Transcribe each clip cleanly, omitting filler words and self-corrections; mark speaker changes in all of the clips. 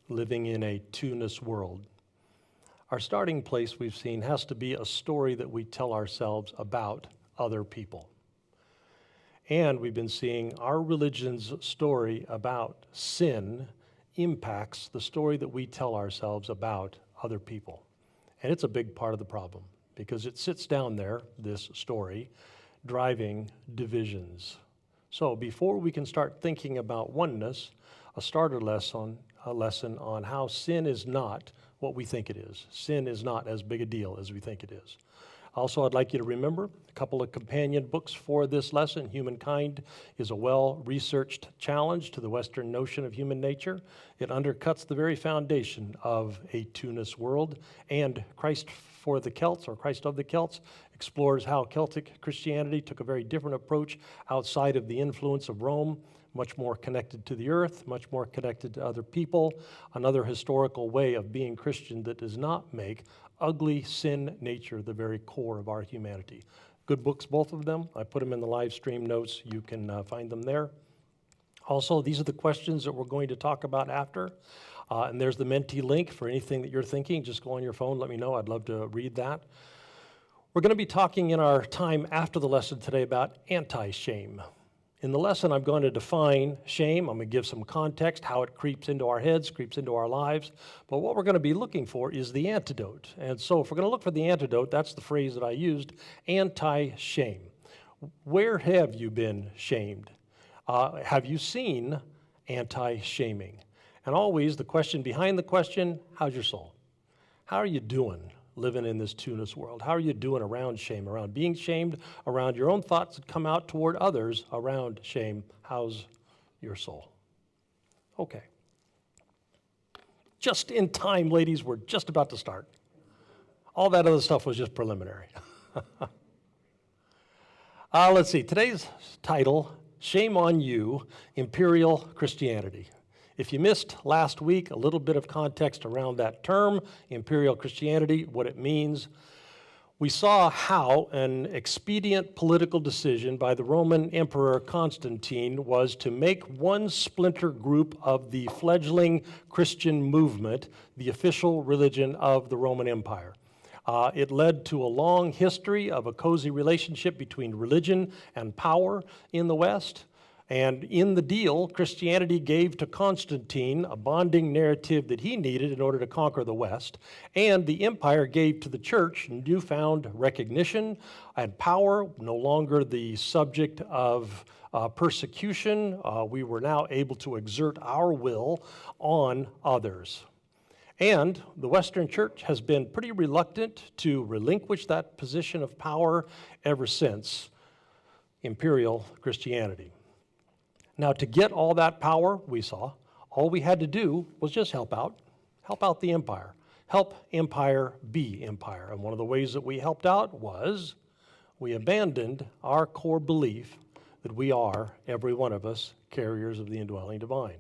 Speaker 1: living in a two-ness world. Our starting place, we've seen, has to be a story that we tell ourselves about other people. And we've been seeing our religion's story about sin impacts the story that we tell ourselves about other people. And it's a big part of the problem because it sits down there, this story, driving divisions. So before we can start thinking about oneness, a starter lesson on how sin is not what we think it is. Sin is not as big a deal as we think it is. Also, I'd like you to remember a couple of companion books for this lesson. Humankind is a well-researched challenge to the Western notion of human nature. It undercuts the very foundation of a two-ness world. And Christ for the Celts, or Christ of the Celts, explores how Celtic Christianity took a very different approach outside of the influence of Rome, much more connected to the earth, much more connected to other people, another historical way of being Christian that does not make ugly sin nature the very core of our humanity. Good books, both of them. I put them in the live stream notes. You can find them there. Also, these are the questions that we're going to talk about after. And there's the Menti link for anything that you're thinking. Just go on your phone, let me know. I'd love to read that. We're going to be talking in our time after the lesson today about anti-shame. In the lesson, I'm going to define shame. I'm going to give some context, how it creeps into our heads, creeps into our lives. But what we're going to be looking for is the antidote. And so if we're going to look for the antidote, that's the phrase that I used, anti-shame. Where have you been shamed? Have you seen anti-shaming? And always the question behind the question, how's your soul? How are you doing living in this two-ness world? How are you doing around shame, around being shamed, around your own thoughts that come out toward others around shame? How's your soul? Okay. Just in time, ladies, we're just about to start. All that other stuff was just preliminary. Let's see, today's title, Shame on You, Imperial Christianity. If you missed last week, a little bit of context around that term, Imperial Christianity, what it means. We saw how an expedient political decision by the Roman Emperor Constantine was to make one splinter group of the fledgling Christian movement the official religion of the Roman Empire. It led to a long history of a cozy relationship between religion and power in the West. And in the deal, Christianity gave to Constantine a bonding narrative that he needed in order to conquer the West, and the empire gave to the church newfound recognition and power, no longer the subject of persecution. We were now able to exert our will on others. And the Western church has been pretty reluctant to relinquish that position of power ever since Imperial Christianity. Now, to get all that power, we saw, all we had to do was just help out the empire, help empire be empire. And one of the ways that we helped out was we abandoned our core belief that we are, every one of us, carriers of the indwelling divine.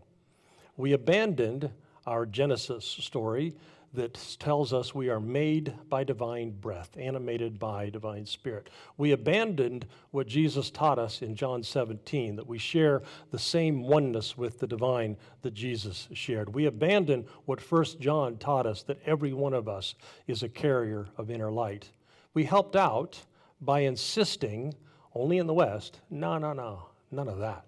Speaker 1: We abandoned our Genesis story that tells us we are made by divine breath, animated by divine spirit. We abandoned what Jesus taught us in John 17, that we share the same oneness with the divine that Jesus shared. We abandoned what 1 John taught us, that every one of us is a carrier of inner light. We helped out by insisting, only in the West, no, none of that.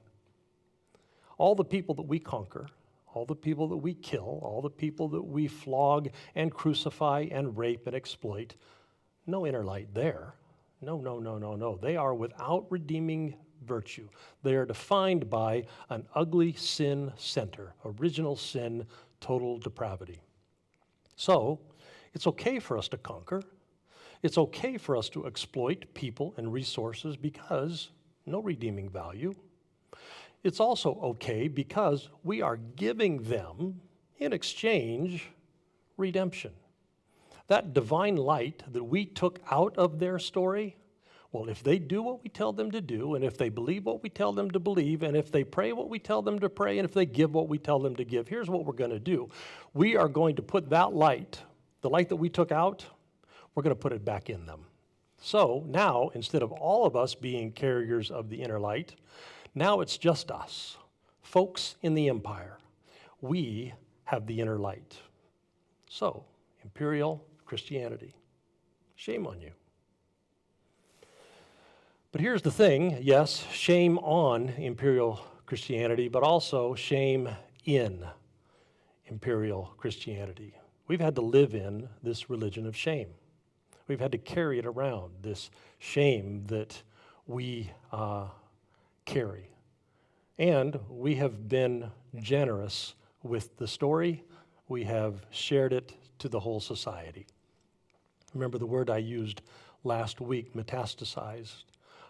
Speaker 1: All the people that we conquer, all the people that we kill, all the people that we flog and crucify and rape and exploit, no inner light there. No. They are without redeeming virtue. They are defined by an ugly sin center, original sin, total depravity. So, it's okay for us to conquer. It's okay for us to exploit people and resources because no redeeming value. It's also okay because we are giving them, in exchange, redemption. That divine light that we took out of their story, well, if they do what we tell them to do, and if they believe what we tell them to believe, and if they pray what we tell them to pray, and if they give what we tell them to give, here's what we're going to do. We are going to put that light, the light that we took out, we're going to put it back in them. So now, instead of all of us being carriers of the inner light, now it's just us, folks in the empire. We have the inner light. So, Imperial Christianity, shame on you. But here's the thing, yes, shame on Imperial Christianity, but also shame in Imperial Christianity. We've had to live in this religion of shame. We've had to carry it around, this shame that we carry. And we have been generous with the story. We have shared it to the whole society. Remember the word I used last week, metastasized.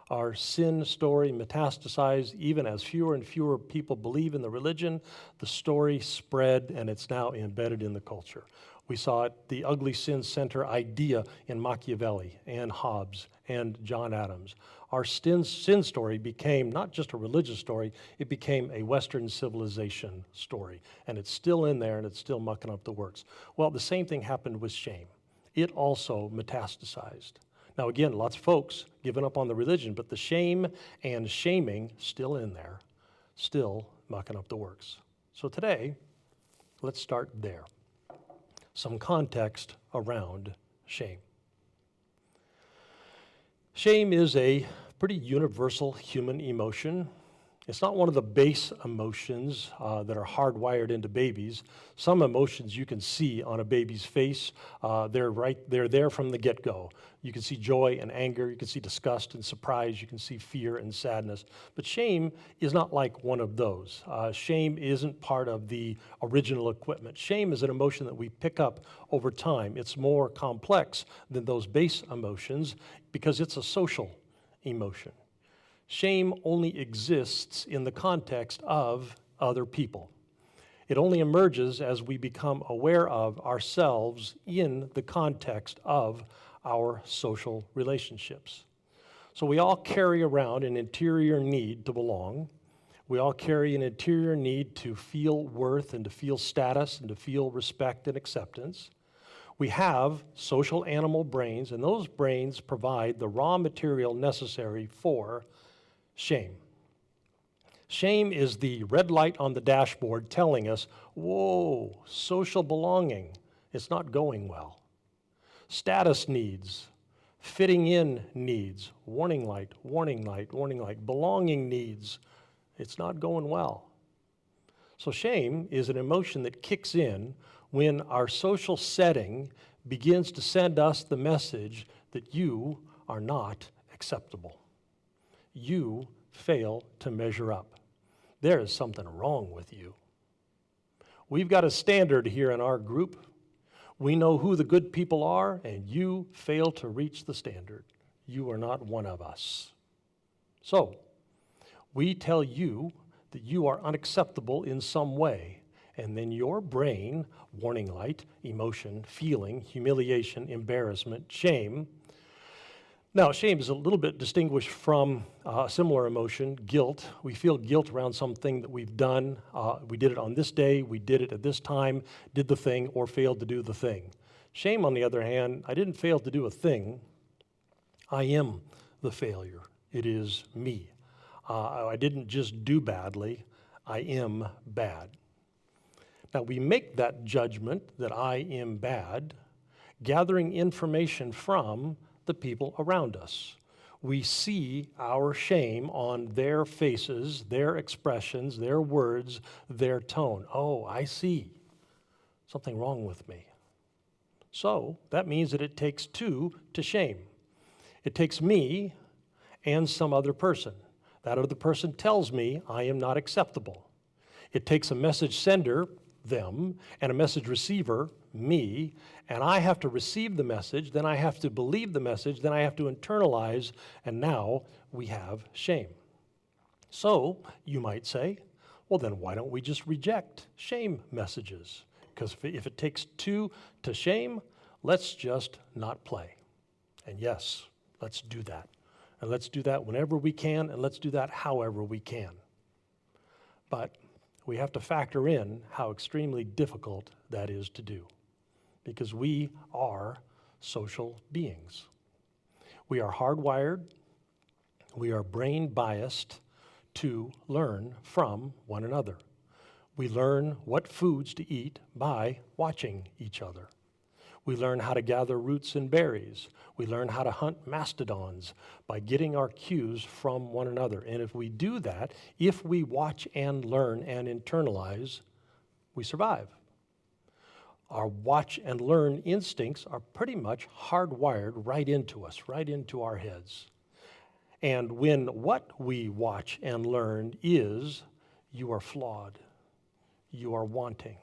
Speaker 1: Our sin story metastasized. Even as fewer and fewer people believe in the religion, the story spread, and it's now embedded in the culture. We saw it, the ugly sin center idea in Machiavelli and Hobbes and John Adams. Our sin story became not just a religious story, it became a Western civilization story. And it's still in there, and it's still mucking up the works. Well, the same thing happened with shame. It also metastasized. Now again, lots of folks giving up on the religion, but the shame and shaming still in there, still mucking up the works. So today, let's start there. Some context around shame. Shame is a pretty universal human emotion. It's not one of the base emotions that are hardwired into babies. Some emotions you can see on a baby's face. They're there from the get-go. You can see joy and anger. You can see disgust and surprise. You can see fear and sadness. But shame is not like one of those. Shame isn't part of the original equipment. Shame is an emotion that we pick up over time. It's more complex than those base emotions because it's a social emotion. Shame only exists in the context of other people. It only emerges as we become aware of ourselves in the context of our social relationships. So we all carry around an interior need to belong. We all carry an interior need to feel worth and to feel status and to feel respect and acceptance. We have social animal brains, and those brains provide the raw material necessary for shame. Shame is the red light on the dashboard telling us, whoa, social belonging, it's not going well. Status needs, fitting in needs, warning light, warning light, warning light, belonging needs, it's not going well. So shame is an emotion that kicks in when our social setting begins to send us the message that you are not acceptable. You fail to measure up. There is something wrong with you. We've got a standard here in our group. We know who the good people are, and you fail to reach the standard. You are not one of us. So, we tell you that you are unacceptable in some way, and then your brain, warning light, emotion, feeling, humiliation, embarrassment, shame. Now, shame is a little bit distinguished from a similar emotion, guilt. We feel guilt around something that we've done. We did it on this day, we did it at this time, did the thing, or failed to do the thing. Shame, on the other hand, I didn't fail to do a thing. I am the failure. It is me. I didn't just do badly. I am bad. Now, we make that judgment that I am bad, gathering information from the people around us. We see our shame on their faces, their expressions, their words, their tone. Oh, I see something wrong with me. So that means that it takes two to shame. It takes me and some other person. That other person tells me I am not acceptable. It takes a message sender, them, and a message receiver, me, and I have to receive the message, then I have to believe the message, then I have to internalize, and now we have shame. So, you might say, well then why don't we just reject shame messages? Because if it takes two to shame, let's just not play. And yes, let's do that. And let's do that whenever we can, and let's do that however we can. But we have to factor in how extremely difficult that is to do, because we are social beings. We are hardwired, we are brain biased to learn from one another. We learn what foods to eat by watching each other. We learn how to gather roots and berries. We learn how to hunt mastodons by getting our cues from one another. And if we do that, if we watch and learn and internalize, we survive. Our watch and learn instincts are pretty much hardwired right into us, right into our heads. And when what we watch and learn is, you are flawed, you are wanting,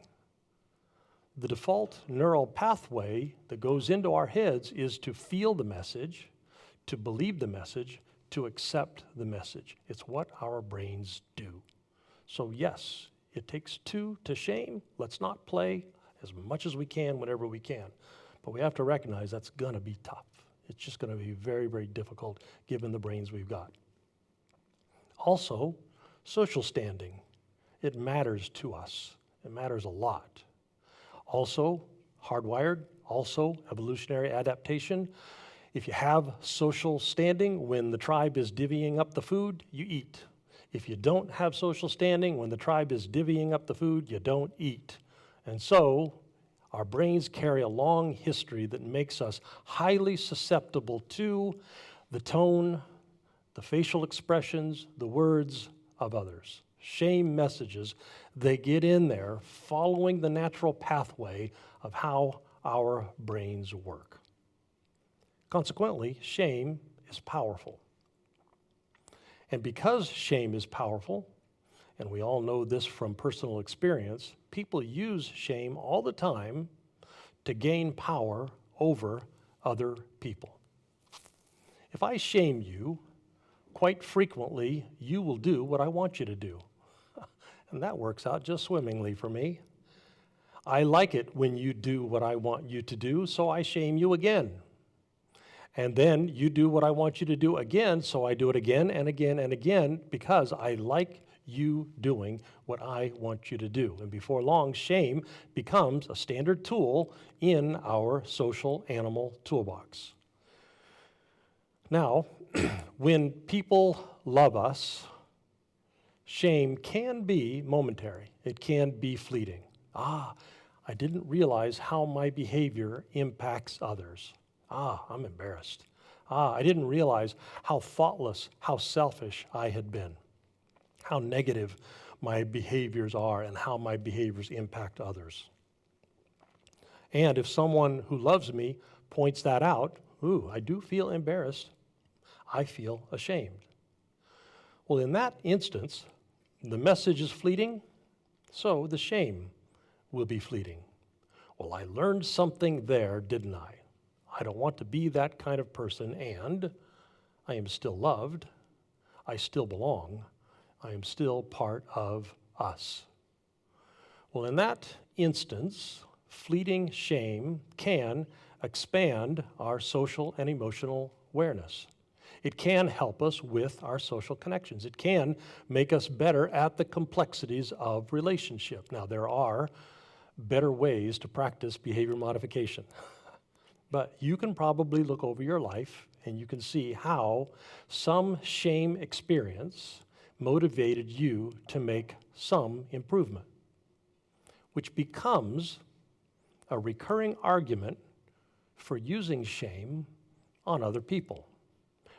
Speaker 1: the default neural pathway that goes into our heads is to feel the message, to believe the message, to accept the message. It's what our brains do. So yes, it takes two to shame. Let's not play as much as we can whenever we can. But we have to recognize that's going to be tough. It's just going to be very, very difficult given the brains we've got. Also, social standing. It matters to us. It matters a lot. Also, hardwired, also evolutionary adaptation. If you have social standing, when the tribe is divvying up the food, you eat. If you don't have social standing, when the tribe is divvying up the food, you don't eat. And so, our brains carry a long history that makes us highly susceptible to the tone, the facial expressions, the words of others. Shame messages, they get in there following the natural pathway of how our brains work. Consequently, shame is powerful. And because shame is powerful, and we all know this from personal experience, people use shame all the time to gain power over other people. If I shame you, quite frequently, you will do what I want you to do. And that works out just swimmingly for me. I like it when you do what I want you to do, so I shame you again. And then you do what I want you to do again, so I do it again and again and again because I like you doing what I want you to do. And before long, shame becomes a standard tool in our social animal toolbox. Now, when people love us, shame can be momentary. It can be fleeting. I didn't realize how my behavior impacts others. I'm embarrassed. I didn't realize how thoughtless, how selfish I had been, how negative my behaviors are and how my behaviors impact others. And if someone who loves me points that out, I do feel embarrassed. I feel ashamed. Well, in that instance, the message is fleeting, so the shame will be fleeting. Well, I learned something there, didn't I? I don't want to be that kind of person, and I am still loved. I still belong. I am still part of us. Well, in that instance, fleeting shame can expand our social and emotional awareness. It can help us with our social connections. It can make us better at the complexities of relationship. Now, there are better ways to practice behavior modification. But you can probably look over your life and you can see how some shame experience motivated you to make some improvement, which becomes a recurring argument for using shame on other people.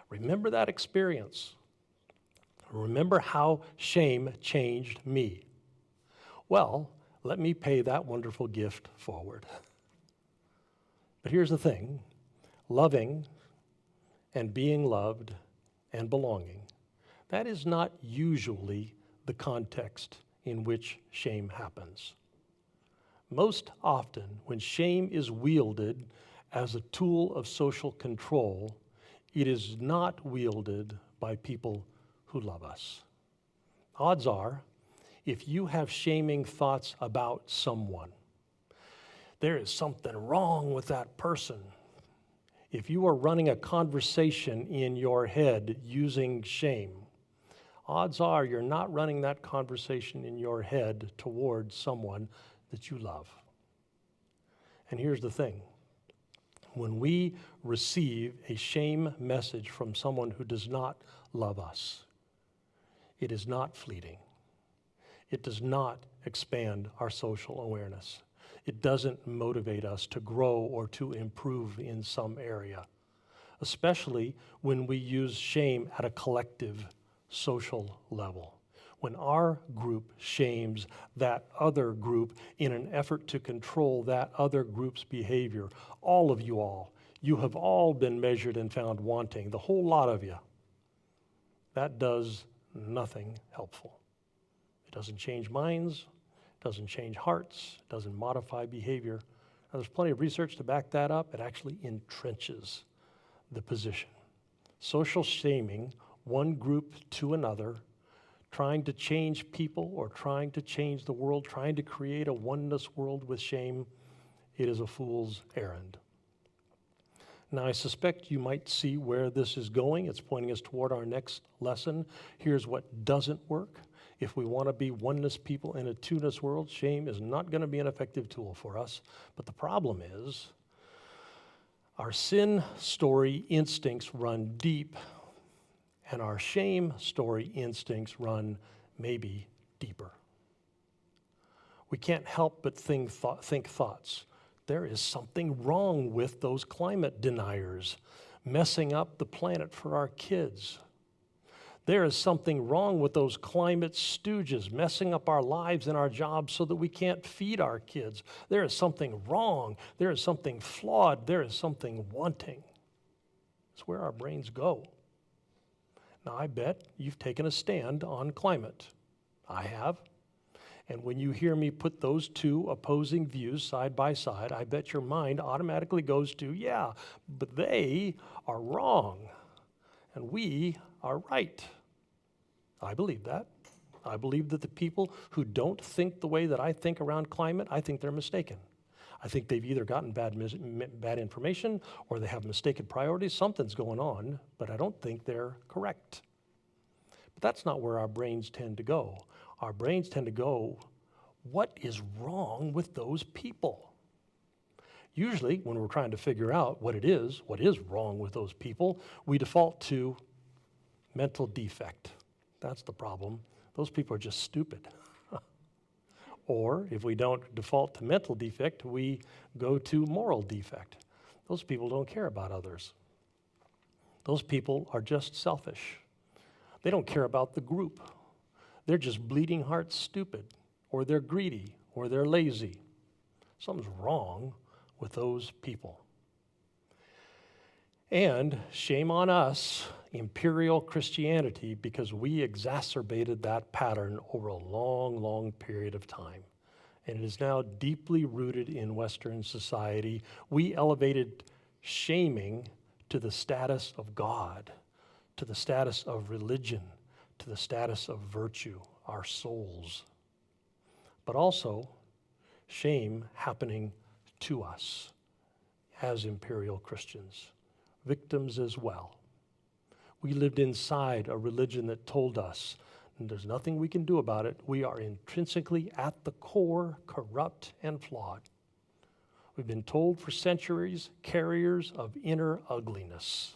Speaker 1: Remember that experience. Remember how shame changed me. Well, let me pay that wonderful gift forward. But here's the thing, loving and being loved and belonging, that is not usually the context in which shame happens. Most often, when shame is wielded as a tool of social control, it is not wielded by people who love us. Odds are, if you have shaming thoughts about someone, there is something wrong with that person. If you are running a conversation in your head using shame, odds are you're not running that conversation in your head towards someone that you love. And here's the thing. When we receive a shame message from someone who does not love us, it is not fleeting. It does not expand our social awareness. It doesn't motivate us to grow or to improve in some area, especially when we use shame at a collective social level. When our group shames that other group in an effort to control that other group's behavior, all of you have all been measured and found wanting, the whole lot of you. That does nothing helpful. It doesn't change minds, doesn't change hearts, doesn't modify behavior. Now, there's plenty of research to back that up. It actually entrenches the position. Social shaming, one group to another, trying to change people or trying to change the world, trying to create a oneness world with shame, it is a fool's errand. Now, I suspect you might see where this is going. It's pointing us toward our next lesson. Here's what doesn't work. If we want to be oneness people in a two-ness world, shame is not going to be an effective tool for us. But the problem is, our sin story instincts run deep, and our shame story instincts run maybe deeper. We can't help but think thoughts. There is something wrong with those climate deniers messing up the planet for our kids. There is something wrong with those climate stooges messing up our lives and our jobs so that we can't feed our kids. There is something wrong. There is something flawed. There is something wanting. It's where our brains go. Now, I bet you've taken a stand on climate. I have. And when you hear me put those two opposing views side by side, I bet your mind automatically goes to, yeah, but they are wrong, and we are right. I believe that. I believe that the people who don't think the way that I think around climate, I think they're mistaken. I think they've either gotten bad information or they have mistaken priorities. Something's going on, but I don't think they're correct. But that's not where our brains tend to go. Our brains tend to go, what is wrong with those people? Usually, when we're trying to figure out what is wrong with those people, we default to mental defect. That's the problem. Those people are just stupid. Or if we don't default to mental defect, we go to moral defect. Those people don't care about others. Those people are just selfish. They don't care about the group. They're just bleeding heart stupid, or they're greedy, or they're lazy. Something's wrong with those people. And shame on us, Imperial Christianity, because we exacerbated that pattern over a long, long period of time. And it is now deeply rooted in Western society. We elevated shaming to the status of God, to the status of religion, to the status of virtue, our souls. But also, shame happening to us as Imperial Christians, victims as well. We lived inside a religion that told us, and there's nothing we can do about it, we are intrinsically at the core corrupt and flawed. We've been told for centuries, carriers of inner ugliness.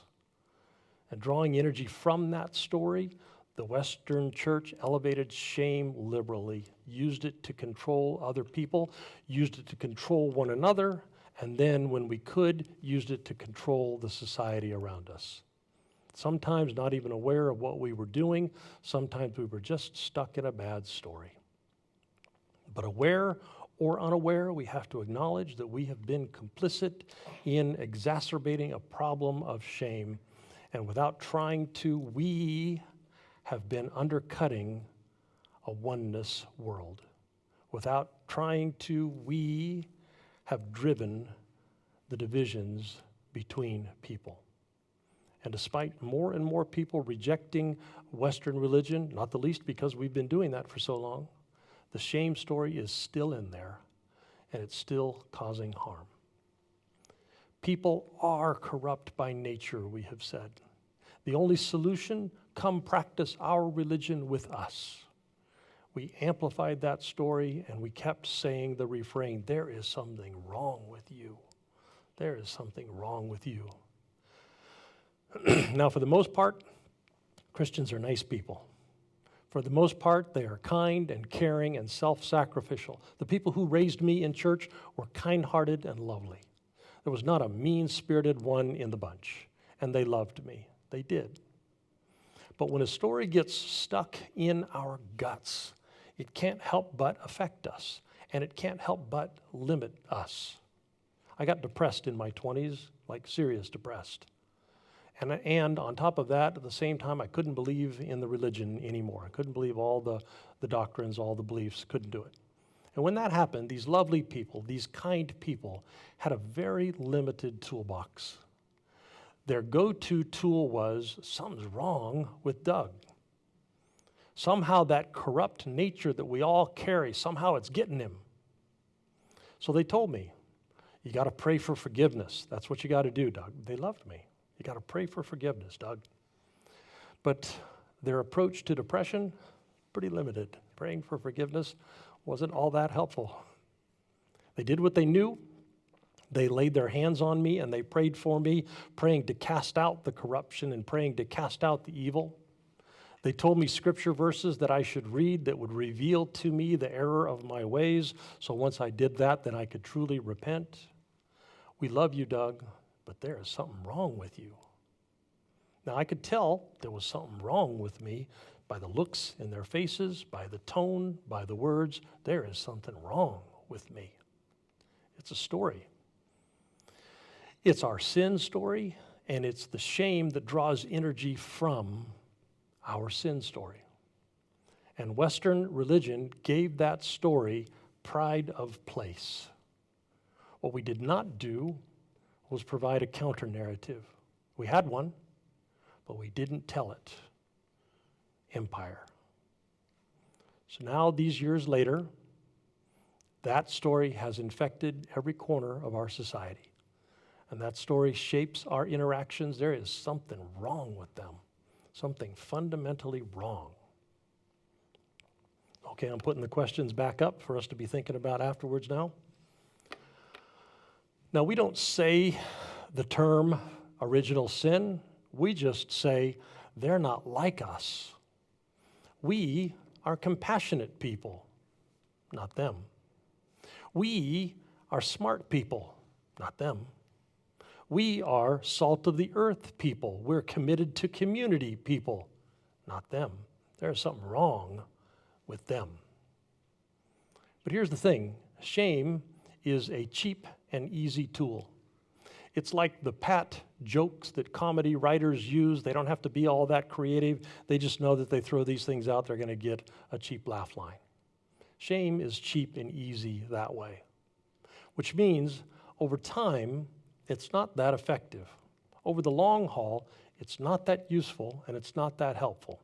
Speaker 1: And drawing energy from that story, the Western church elevated shame liberally, used it to control other people, used it to control one another, and then, when we could, used it to control the society around us. Sometimes not even aware of what we were doing, sometimes we were just stuck in a bad story. But aware or unaware, we have to acknowledge that we have been complicit in exacerbating a problem of shame, and without trying to, we have been undercutting a oneness world. Without trying to, we have driven the divisions between people. And despite more and more people rejecting Western religion, not the least because we've been doing that for so long, the shame story is still in there, and it's still causing harm. People are corrupt by nature, we have said. The only solution, come practice our religion with us. We amplified that story, and we kept saying the refrain, there is something wrong with you. There is something wrong with you. Now, for the most part, Christians are nice people. For the most part, they are kind and caring and self-sacrificial. The people who raised me in church were kind-hearted and lovely. There was not a mean-spirited one in the bunch, and they loved me. They did. But when a story gets stuck in our guts, it can't help but affect us, and it can't help but limit us. I got depressed in my 20s, like serious depressed. And on top of that, at the same time, I couldn't believe in the religion anymore. I couldn't believe all the doctrines, all the beliefs, couldn't do it. And when that happened, these lovely people, these kind people, had a very limited toolbox. Their go-to tool was, something's wrong with Doug. Somehow that corrupt nature that we all carry, somehow it's getting him. So they told me, you got to pray for forgiveness. That's what you got to do, Doug. They loved me. You got to pray for forgiveness, Doug. But their approach to depression, pretty limited. Praying for forgiveness wasn't all that helpful. They did what they knew. They laid their hands on me and they prayed for me, praying to cast out the corruption and praying to cast out the evil. They told me scripture verses that I should read that would reveal to me the error of my ways. So once I did that, then I could truly repent. We love you, Doug, but there is something wrong with you. Now, I could tell there was something wrong with me by the looks in their faces, by the tone, by the words. There is something wrong with me. It's a story. It's our sin story, and it's the shame that draws energy from our sin story. And Western religion gave that story pride of place. What we did not do was provide a counter-narrative. We had one, but we didn't tell it. Empire. So now, these years later, that story has infected every corner of our society. And that story shapes our interactions. There is something wrong with them. Something fundamentally wrong. Okay, I'm putting the questions back up for us to be thinking about afterwards now. Now, we don't say the term original sin. We just say they're not like us. We are compassionate people, not them. We are smart people, not them. We are salt of the earth people. We're committed to community people, not them. There's something wrong with them. But here's the thing. Shame is a cheap and easy tool. It's like the pat jokes that comedy writers use. They don't have to be all that creative. They just know that they throw these things out, they're going to get a cheap laugh line. Shame is cheap and easy that way, which means over time, it's not that effective. Over the long haul, it's not that useful and it's not that helpful.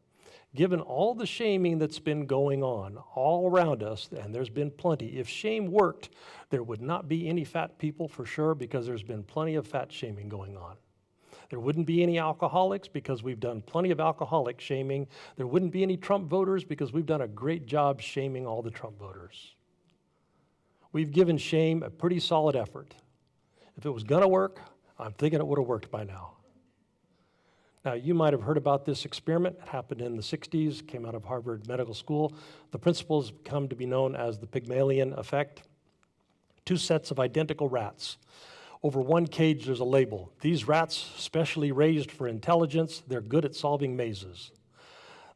Speaker 1: Given all the shaming that's been going on all around us, and there's been plenty, if shame worked, there would not be any fat people for sure, because there's been plenty of fat shaming going on. There wouldn't be any alcoholics because we've done plenty of alcoholic shaming. There wouldn't be any Trump voters because we've done a great job shaming all the Trump voters. We've given shame a pretty solid effort. If it was going to work, I'm thinking it would have worked by now. Now, you might have heard about this experiment. It happened in the 60s, came out of Harvard Medical School. The principles come to be known as the Pygmalion Effect. 2 sets of identical rats. Over one cage, there's a label. These rats, specially raised for intelligence, they're good at solving mazes.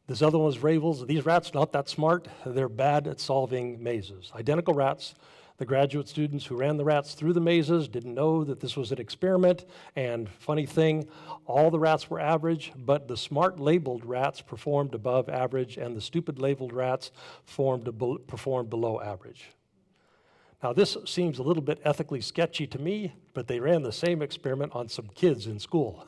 Speaker 1: This other one's labels. These rats, not that smart, they're bad at solving mazes. Identical rats. The graduate students who ran the rats through the mazes didn't know that this was an experiment, and funny thing, all the rats were average, but the smart labeled rats performed above average, and the stupid labeled rats performed below average. Now, this seems a little bit ethically sketchy to me, but they ran the same experiment on some kids in school.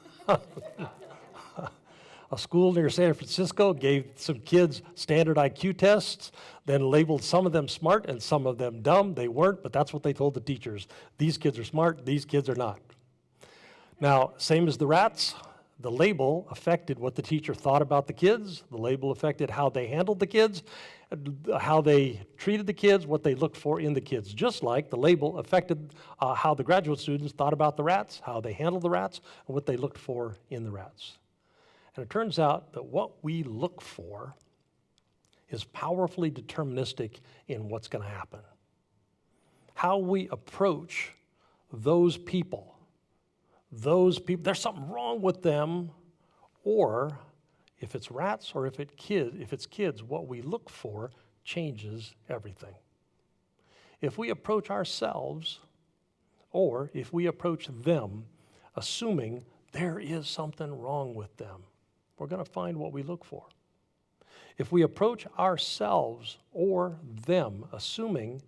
Speaker 1: A school near San Francisco gave some kids standard IQ tests, then labeled some of them smart and some of them dumb. They weren't, but that's what they told the teachers. These kids are smart, these kids are not. Now, same as the rats, the label affected what the teacher thought about the kids. The label affected how they handled the kids, how they treated the kids, what they looked for in the kids. Just like the label affected how the graduate students thought about the rats, how they handled the rats, and what they looked for in the rats. And it turns out that what we look for is powerfully deterministic in what's going to happen. How we approach those people, there's something wrong with them, or if it's rats or if it's kids, what we look for changes everything. If we approach ourselves, or if we approach them, assuming there is something wrong with them, we're going to find what we look for. If we approach ourselves or them, assuming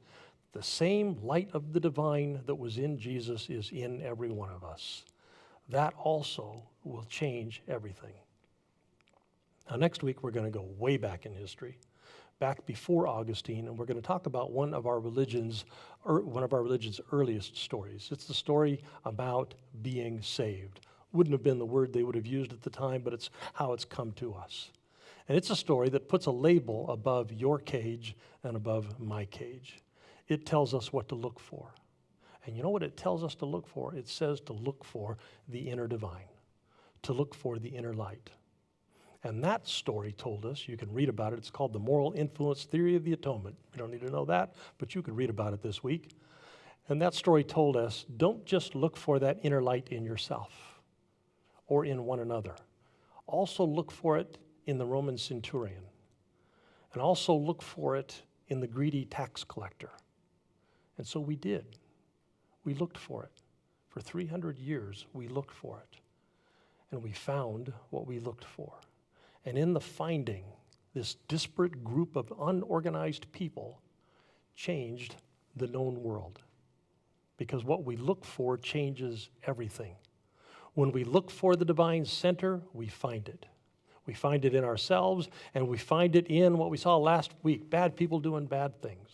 Speaker 1: the same light of the divine that was in Jesus is in every one of us, that also will change everything. Now, next week, we're going to go way back in history, back before Augustine, and we're going to talk about one of our religion's earliest stories. It's the story about being saved. Wouldn't have been the word they would have used at the time, but it's how it's come to us. And it's a story that puts a label above your cage and above my cage. It tells us what to look for. And you know what it tells us to look for? It says to look for the inner divine, to look for the inner light. And that story told us, you can read about it, it's called the Moral Influence Theory of the Atonement. You don't need to know that, but you can read about it this week. And that story told us, don't just look for that inner light in yourself or in one another. Also look for it in the Roman centurion. And also look for it in the greedy tax collector. And so we did. We looked for it. For 300 years, we looked for it. And we found what we looked for. And in the finding, this disparate group of unorganized people changed the known world. Because what we look for changes everything. When we look for the divine center, we find it. We find it in ourselves, and we find it in what we saw last week, bad people doing bad things.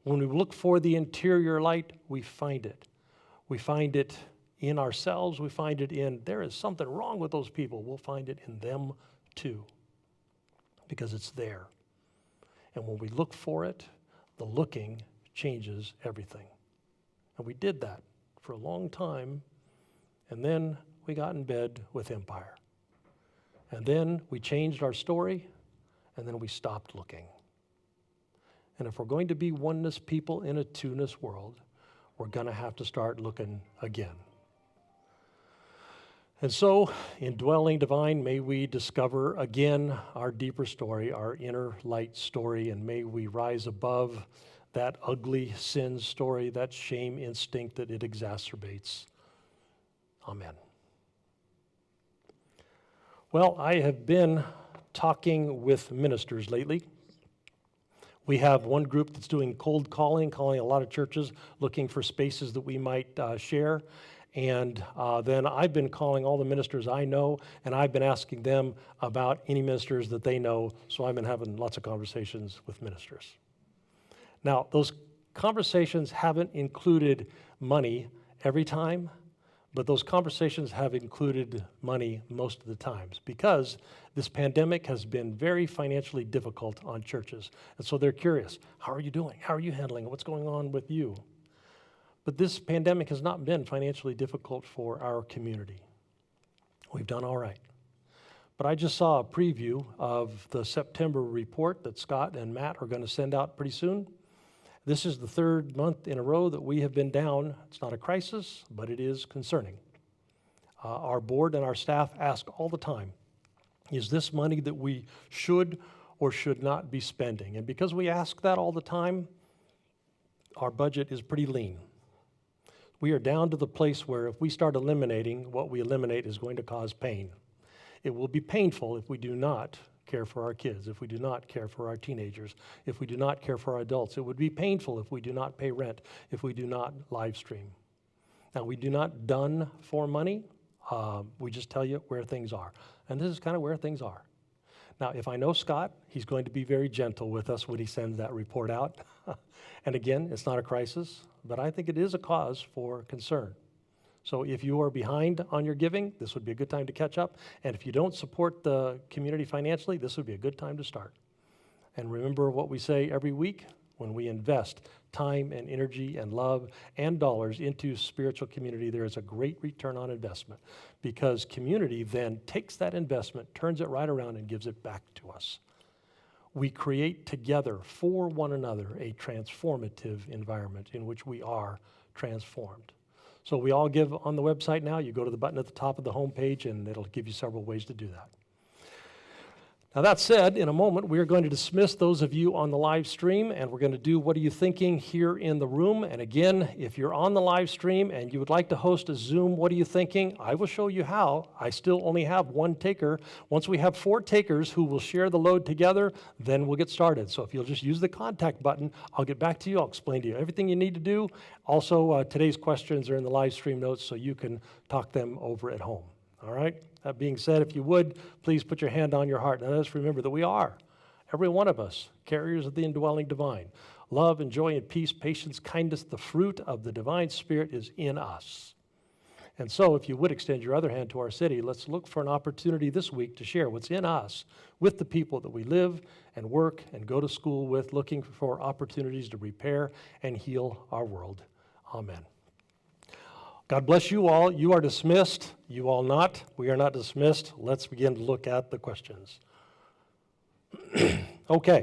Speaker 1: When we look for the interior light, we find it. We find it in ourselves. We find it in, there is something wrong with those people. We'll find it in them too, because it's there. And when we look for it, the looking changes everything. And we did that for a long time, and then we got in bed with empire. And then we changed our story, and then we stopped looking. And if we're going to be oneness people in a two-ness world, we're going to have to start looking again. And so, in Dwelling Divine, may we discover again our deeper story, our inner light story, and may we rise above that ugly sin story, that shame instinct that it exacerbates. Amen. Well, I have been talking with ministers lately. We have one group that's doing cold calling a lot of churches, looking for spaces that we might share. And then I've been calling all the ministers I know, and I've been asking them about any ministers that they know, so I've been having lots of conversations with ministers. Now, those conversations haven't included money every time, but those conversations have included money most of the times because this pandemic has been very financially difficult on churches. And so they're curious, how are you doing? How are you handling it? What's going on with you? But this pandemic has not been financially difficult for our community. We've done all right. But I just saw a preview of the September report that Scott and Matt are going to send out pretty soon. This is the third month in a row that we have been down. It's not a crisis, but it is concerning. Our board and our staff ask all the time, is this money that we should or should not be spending? And because we ask that all the time, our budget is pretty lean. We are down to the place where if we start eliminating, what we eliminate is going to cause pain. It will be painful if we do not care for our kids, if we do not care for our teenagers, if we do not care for our adults. It would be painful if we do not pay rent, if we do not live stream. Now, we do not dun for money. We just tell you where things are. And this is kind of where things are. Now, if I know Scott, he's going to be very gentle with us when he sends that report out. And again, it's not a crisis, but I think it is a cause for concern. So if you are behind on your giving, this would be a good time to catch up. And if you don't support the community financially, this would be a good time to start. And remember what we say every week, when we invest time and energy and love and dollars into spiritual community, there is a great return on investment because community then takes that investment, turns it right around, and gives it back to us. we create together for one another a transformative environment in which we are transformed. So we all give on the website now. You go to the button at the top of the homepage, and it'll give you several ways to do that. Now that said, in a moment, we are going to dismiss those of you on the live stream, and we're going to do What Are You Thinking here in the room. And again, if you're on the live stream and you would like to host a Zoom What Are You Thinking, I will show you how. I still only have one taker. Once we have 4 takers who will share the load together, then we'll get started. So if you'll just use the contact button, I'll get back to you. I'll explain to you everything you need to do. Also, today's questions are in the live stream notes, so you can talk them over at home. All right? That being said, if you would, please put your hand on your heart. Now, let us remember that we are, every one of us, carriers of the indwelling divine. Love and joy and peace, patience, kindness, the fruit of the divine spirit is in us. And so, if you would extend your other hand to our city, let's look for an opportunity this week to share what's in us with the people that we live and work and go to school with, looking for opportunities to repair and heal our world. Amen. God bless you all. You are dismissed. You all not. We are not dismissed. Let's begin to look at the questions. Okay.